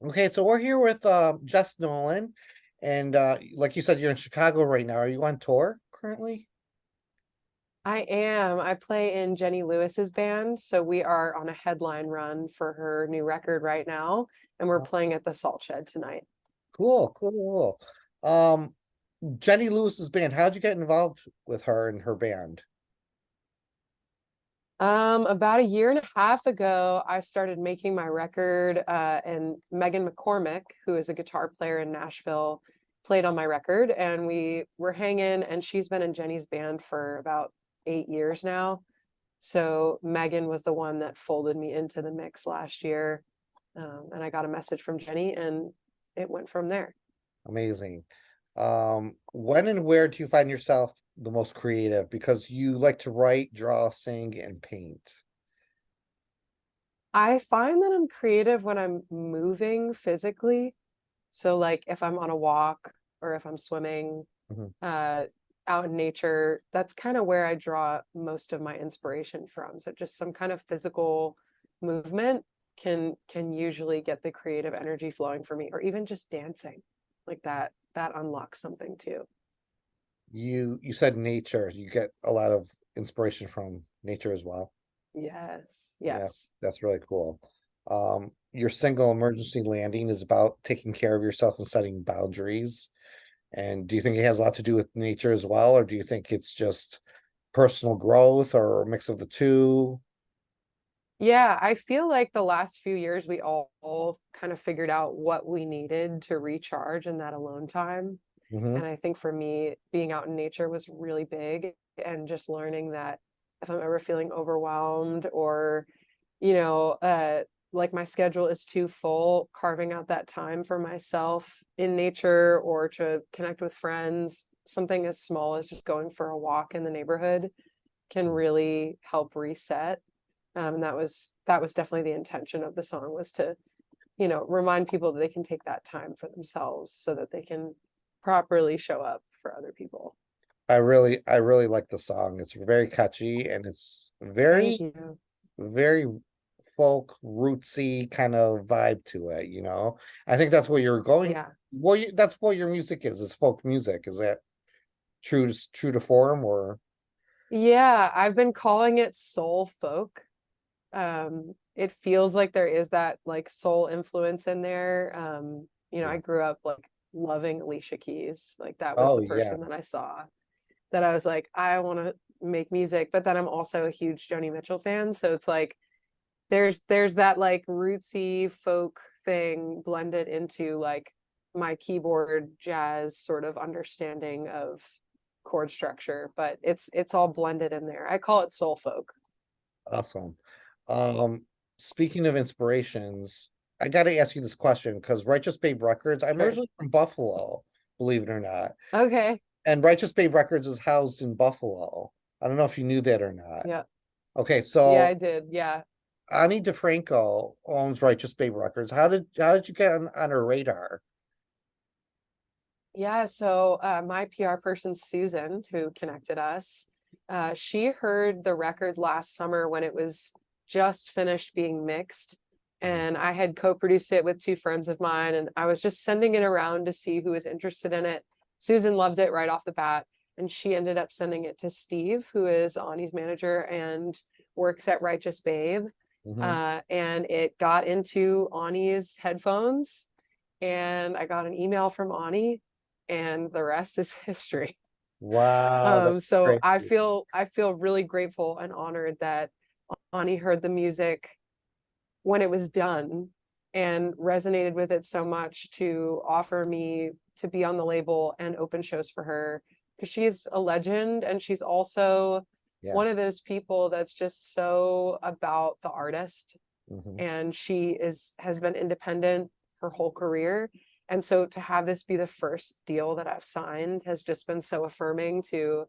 Okay, so we're here with Jess Nolan, and like you said, you're in Chicago right now. Are you on tour currently? I am. I play in Jenny Lewis's band, so we are on a headline run for her new record right now, and we're Oh, playing at the Salt Shed tonight. cool. Um, Jenny Lewis's band. How'd you get involved with her and her band? About a year and a half ago, I started making my record, and Megan McCormick, who is a guitar player in Nashville, played on my record, and we were hanging, and she's been in Jenny's band for about 8 years now. So Megan was the one that folded me into the mix last year. And I got a message from Jenny and it went from there. Amazing. When and where do you find yourself the most creative? Because you like to write, draw, sing, and paint. I find that I'm creative when I'm moving physically. So like if I'm on a walk or if I'm swimming Mhm. uh out in nature, that's kind of where I draw most of my inspiration from. So just some kind of physical movement can usually get the creative energy flowing for me, or even just dancing. Like that unlocks something too. You said nature. You get a lot of inspiration from nature as well. Yes, Yeah, yes. that's really cool. Your single emergency landing is about taking care of yourself and setting boundaries. And do you think it has a lot to do with nature as well, or do you think it's just personal growth or a mix of the two? Yeah, I feel like the last few years we all kind of figured out what we needed to recharge in that alone time. Hmm. And I think for me, being out in nature was really big, and just learning that if I'm ever feeling overwhelmed or, you know, like my schedule is too full, carving out that time for myself in nature or to connect with friends, something as small as just going for a walk in the neighborhood can really help reset. And that was definitely the intention of the song, was to, remind people that they can take that time for themselves so that they can properly show up for other people. I really like the song. It's very catchy and it's Thank very, you. very folk rootsy kind of vibe to it, you know? I think that's what you're going, Yeah. well, that's what your music is folk music. Is that true to form or? Yeah, I've been calling it soul folk. It feels like there is that like soul influence in there. I Yeah. grew up like loving Alicia Keys. Like that was Oh the yeah. person that I saw that I was like, I want to make music. But then I'm also a huge Joni Mitchell fan. So it's like there's that like rootsy folk thing blended into like my keyboard jazz sort of understanding of chord structure, but it's all blended in there. I call it soul folk. Awesome. Um, Speaking of inspirations, I got to ask you this question because Righteous Babe Records, I'm Sure. originally from Buffalo, believe it or not. Okay. And Righteous Babe Records is housed in Buffalo. I don't know if you knew that or not. Yeah. Okay, Yeah, so I did. Yeah. Ani DeFranco owns Righteous Babe Records. How did you get on her radar? Yeah, so my PR person, Susan, who connected us, she heard the record last summer when it was just finished being mixed. And I had co-produced it with two friends of mine, and I was just sending it around to see who was interested in it. Susan loved it right off the bat, and she ended up sending it to Steve, who is Ani's manager and works at Righteous Babe. Mm-hmm. And it got into Ani's headphones, and I got an email from Ani, and the rest is history. Wow, that's So I crazy. feel I feel really grateful and honored that Ani heard the music when it was done and resonated with it so much to offer me to be on the label and open shows for her, because she's a legend and she's also Yeah. one of those people that's just so about the artist, Hmm. and she has been independent her whole career. And so to have this be the first deal that I've signed has just been so affirming to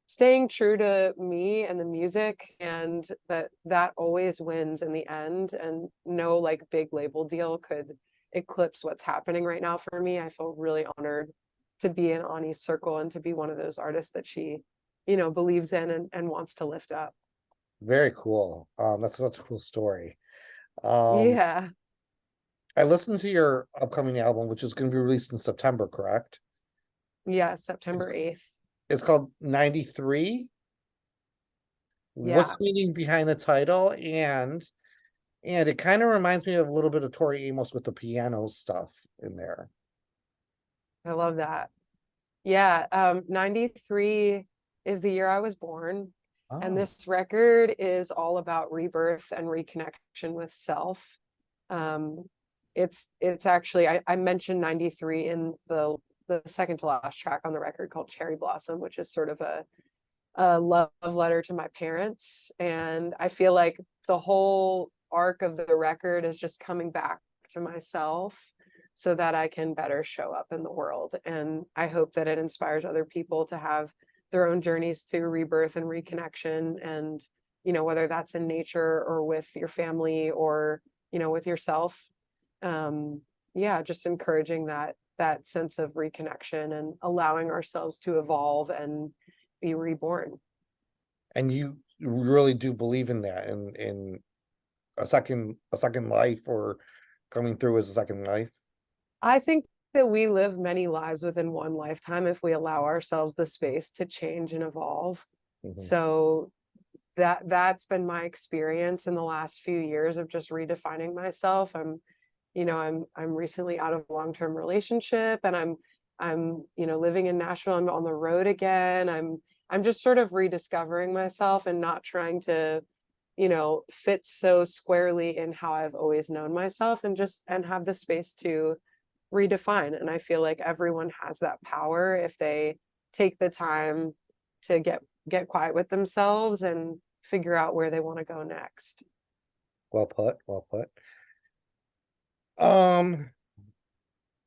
staying true to me and the music, and that always wins in the end, and no like big label deal could eclipse what's happening right now for me. I feel really honored to be in Ani's circle and to be one of those artists that she, believes in and wants to lift up. Very cool. That's such a cool story. Um, Yeah. I listened to your upcoming album, which is going to be released in September, correct? Yeah, It's September 8th. it's called 93. What's Yeah, the meaning behind the title? And it kind of reminds me of a little bit of Tori Amos with the piano stuff in there. I love that. Yeah, 93 is the year I was born, and Oh, this record is all about rebirth and reconnection with self. Um, it's actually I mentioned 93 in the second to last track on the record called Cherry Blossom, which is sort of a love letter to my parents. And I feel like the whole arc of the record is just coming back to myself so that I can better show up in the world. And I hope that it inspires other people to have their own journeys to rebirth and reconnection. And, whether that's in nature or with your family or, with yourself. Um, yeah, just encouraging that sense of reconnection and allowing ourselves to evolve and be reborn. and you really do believe in that, in a second life, or coming through as a second life? I think that we live many lives within one lifetime if we allow ourselves the space to change and evolve. Mhm. So that's been my experience in the last few years of just redefining myself. I'm recently out of a long-term relationship, and I'm living in Nashville. I'm on the road again. I'm just sort of rediscovering myself and not trying to fit so squarely in how I've always known myself, and have the space to redefine. And I feel like everyone has that power if they take the time to get quiet with themselves and figure out where they want to go next. Well put, well put. Um,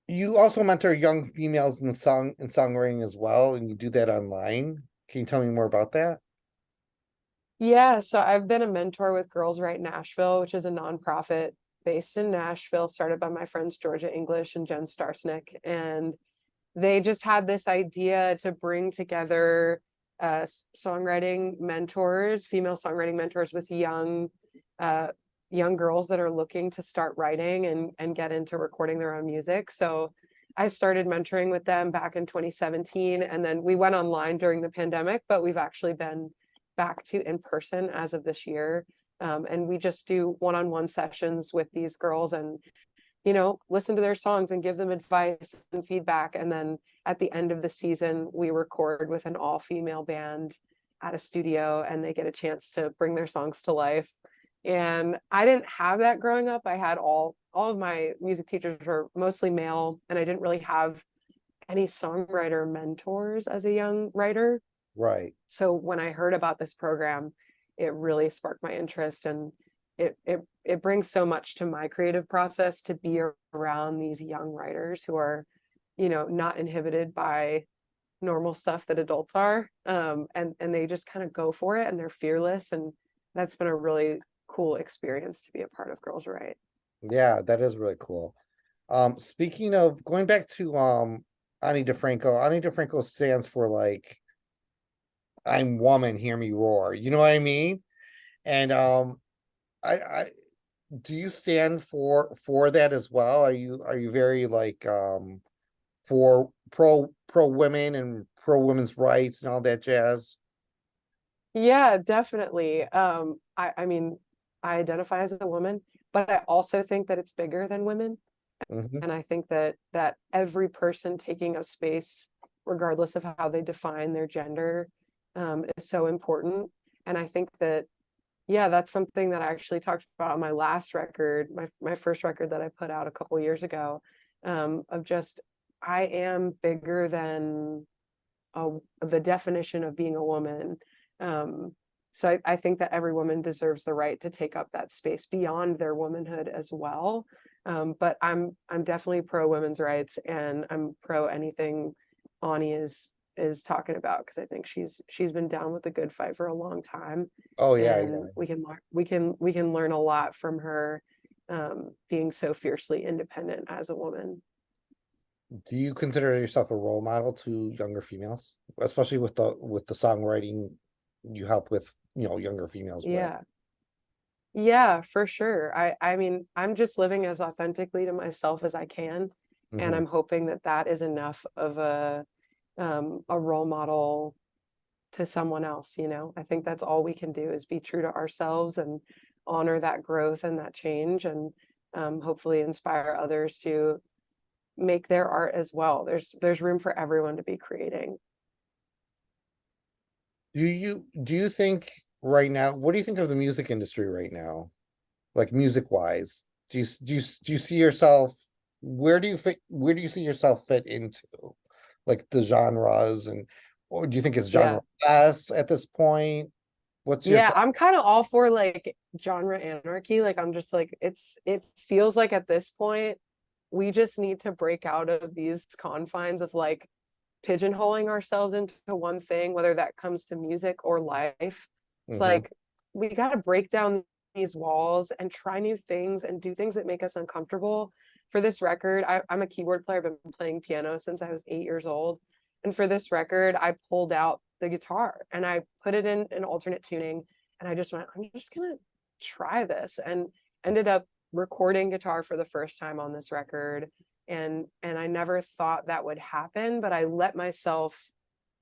you also mentor young females in songwriting as well, and you do that online. Can you tell me more about that? Yeah, so I've been a mentor with Girls Write Nashville, which is a nonprofit based in Nashville, started by my friends Georgia English and Jen Starsnick. And they just had this idea to bring together songwriting mentors, female songwriting mentors with uh, young girls that are looking to start writing and get into recording their own music. So I started mentoring with them back in 2017, and then we went online during the pandemic, but we've actually been back to in person as of this year. And we just do one-on-one sessions with these girls and listen to their songs and give them advice and feedback. And then at the end of the season, we record with an all-female band at a studio, and they get a chance to bring their songs to life. And I didn't have that growing up. I had all of my music teachers were mostly male, and I didn't really have any songwriter mentors as a young writer. Right. So when I heard about this program, it really sparked my interest, and it brings so much to my creative process to be around these young writers who are, not inhibited by normal stuff that adults are. And they just kind of go for it, and they're fearless, and that's been a really cool experience to be a part of Girls Write. Yeah, that is really cool. Speaking of going back to Ani DeFranco stands for like I'm woman, hear me roar. You know what I mean? And I do you stand for that as well? Are you very like for pro women and pro women's rights and all that jazz? Yeah, definitely. I mean, I identify as a woman, but I also think that it's bigger than women. Hmm. And I think that every person taking up space, regardless of how they define their gender, is so important. And I think that, yeah, that's something that I actually talked about on my last record, my first record that I put out a couple years ago, of just I am bigger than the definition of being a woman. Um, so I think that every woman deserves the right to take up that space beyond their womanhood as well. But I'm definitely pro women's rights, and I'm pro anything Ani is talking about, because I think she's been down with the good fight for a long time, Oh yeah, and yeah. we can learn a lot from her, being so fiercely independent as a woman. Do you consider yourself a role model to younger females, especially with the songwriting you help with, younger females with? Yeah. Yeah, for sure. I mean, I'm just living as authentically to myself as I can, and Mhm. I'm hoping that that is enough of a role model to someone else, you know? I think that's all we can do is be true to ourselves and honor that growth and that change and hopefully inspire others to make their art as well. There's room for everyone to be creating. Do you think right now, what do you think of the music industry right now? Like music wise, do you see yourself, where do you see yourself fit into like the genres, and or do you think it's genre Yeah. less at this point? What's your Yeah, I'm kind of all for like genre anarchy. Like I'm just like it feels like at this point we just need to break out of these confines of like pigeonholing ourselves into one thing, whether that comes to music or life. It's hmm like we got to break down these walls and try new things and do things that make us uncomfortable. For this record, I'm a keyboard player. I've been playing piano since I was 8 years old. And for this record, I pulled out the guitar and I put it in an alternate tuning. And I just went, I'm just going to try this. And ended up recording guitar for the first time on this record and I never thought that would happen, but I let myself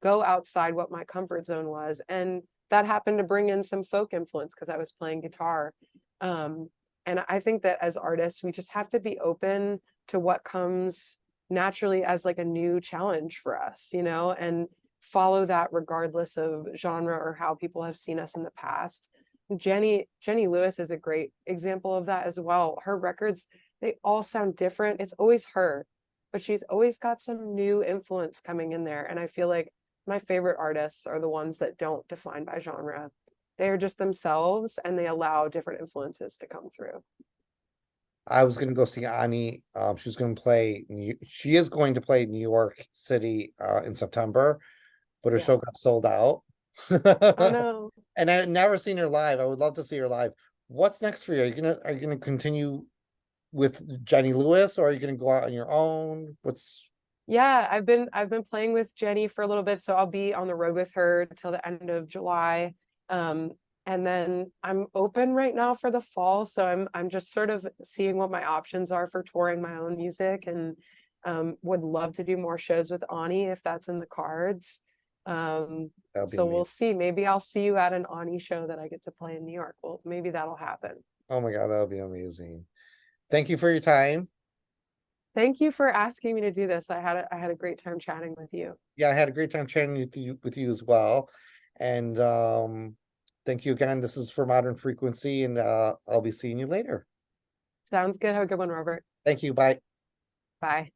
go outside what my comfort zone was, and that happened to bring in some folk influence because I was playing guitar. Um, and I think that as artists, we just have to be open to what comes naturally as like a new challenge for us, you know, and follow that regardless of genre or how people have seen us in the past. Jenny Lewis is a great example of that as well. Her records, they all sound different. It's always her, but she's always got some new influence coming in there. And I feel like my favorite artists are the ones that don't define by genre. They're just themselves and they allow different influences to come through. I was gonna go see Ani. She is going to play New York City in September, but her Yeah. show got sold out. Oh no. And I've never seen her live. I would love to see her live. What's next for you? Are you gonna continue with Jenny Lewis, or are you gonna go out on your own? What's Yeah, I've been playing with Jenny for a little bit, so I'll be on the road with her till the end of July. Um, and then I'm open right now for the fall, so I'm just sort of seeing what my options are for touring my own music and would love to do more shows with Ani if that's in the cards. That'll be So we'll amazing. see. Maybe I'll see you at an Ani show that I get to play in New York. Well, maybe that'll happen. Oh my God, that'll be amazing. Thank you for your time. Thank you for asking me to do this. I had a great time chatting with you. Yeah, I had a great time chatting with you as well. And thank you again. This is for Modern Frequency, and I'll be seeing you later. Sounds good. Have a good one, Robert. Thank you. Bye. Bye.